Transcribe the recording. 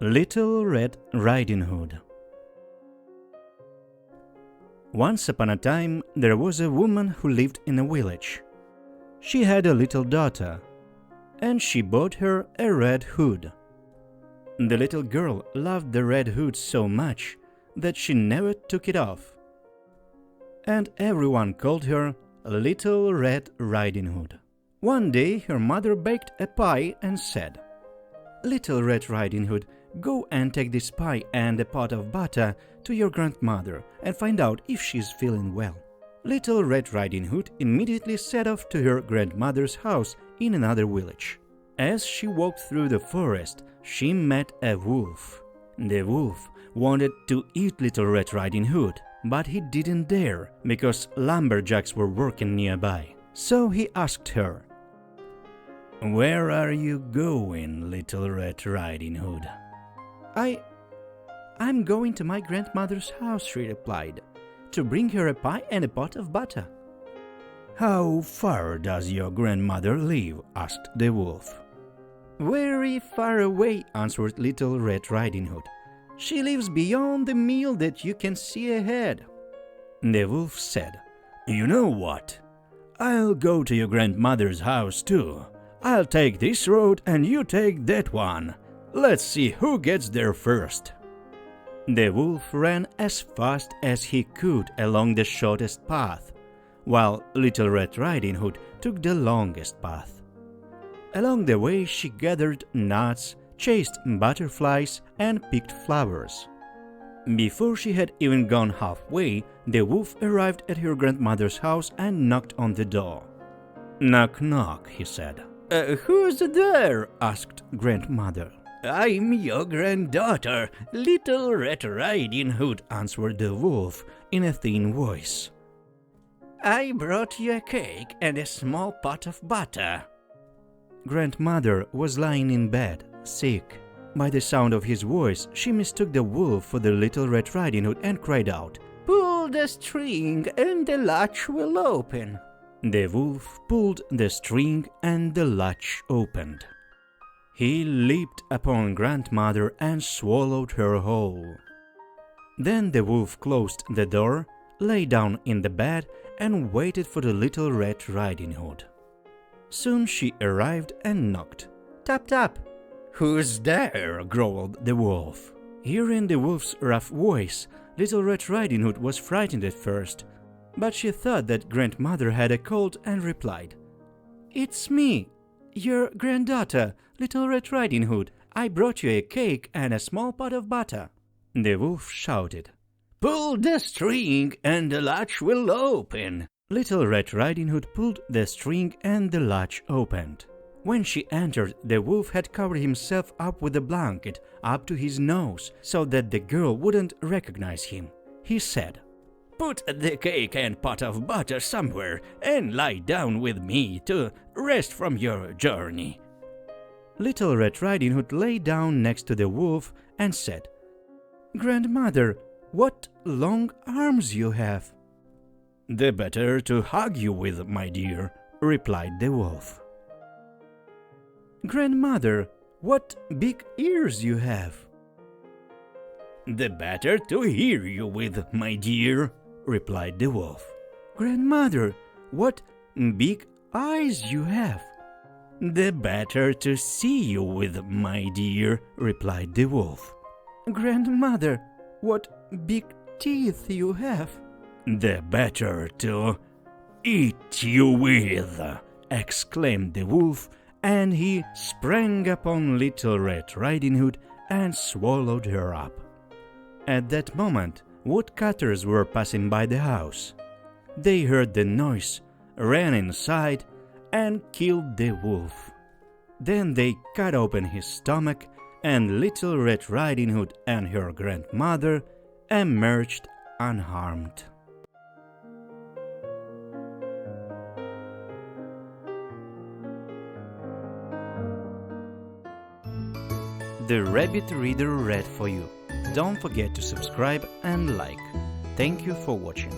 Little Red Riding Hood. Once upon a time, there was a woman who lived in a village. She had a little daughter, and she bought her a red hood. The little girl loved the red hood so much that she never took it off, and everyone called her Little Red Riding Hood. One day her mother baked a pie and said, "Little Red Riding Hood, go and take this pie and a pot of butter to your grandmother and find out if she's feeling well." Little Red Riding Hood immediately set off to her grandmother's house in another village. As she walked through the forest, she met a wolf. The wolf wanted to eat Little Red Riding Hood, but he didn't dare because lumberjacks were working nearby. So he asked her, "Where are you going, Little Red Riding Hood?" I'm going to my grandmother's house," she replied, "to bring her a pie and a pot of butter." "How far does your grandmother live?" asked the wolf. "Very far away," answered Little Red Riding Hood. "She lives beyond the mill that you can see ahead." The wolf said, "You know what? I'll go to your grandmother's house too. I'll take this road and you take that one. Let's see who gets there first." The wolf ran as fast as he could along the shortest path, while Little Red Riding Hood took the longest path. Along the way she gathered nuts, chased butterflies, and picked flowers. Before she had even gone halfway, the wolf arrived at her grandmother's house and knocked on the door. "Knock, knock," he said. "Who's there?" asked grandmother. "I'm your granddaughter, Little Red Riding Hood," answered the wolf in a thin voice. "I brought you a cake and a small pot of butter." Grandmother was lying in bed, sick. By the sound of his voice, she mistook the wolf for the Little Red Riding Hood and cried out, "Pull the string and the latch will open." The wolf pulled the string and the latch opened. He leaped upon grandmother and swallowed her whole. Then the wolf closed the door, lay down in the bed, and waited for the Little Red Riding Hood. Soon she arrived and knocked. "Tap, tap." "Who's there?" growled the wolf. Hearing the wolf's rough voice, Little Red Riding Hood was frightened at first, but she thought that grandmother had a cold and replied, "It's me, your granddaughter, Little Red Riding Hood. I brought you a cake and a small pot of butter." The wolf shouted, "Pull the string and the latch will open." Little Red Riding Hood pulled the string and the latch opened. When she entered, the wolf had covered himself up with a blanket up to his nose so that the girl wouldn't recognize him. He said, "Put the cake and pot of butter somewhere and lie down with me to rest from your journey." Little Red Riding Hood lay down next to the wolf and said, "Grandmother, what long arms you have." "The better to hug you with, my dear," replied the wolf. "Grandmother, what big ears you have." "The better to hear you with, my dear," replied the wolf. "Grandmother, what big eyes you have." "The better to see you with, my dear," replied the wolf. "Grandmother, what big teeth you have." "The better to eat you with," exclaimed the wolf, and he sprang upon Little Red Riding Hood and swallowed her up. At that moment, woodcutters were passing by the house. They heard the noise, ran inside, and killed the wolf. Then they cut open his stomach, and Little Red Riding Hood and her grandmother emerged unharmed. The Rabbit Reader read for you. Don't forget to subscribe and like. Thank you for watching.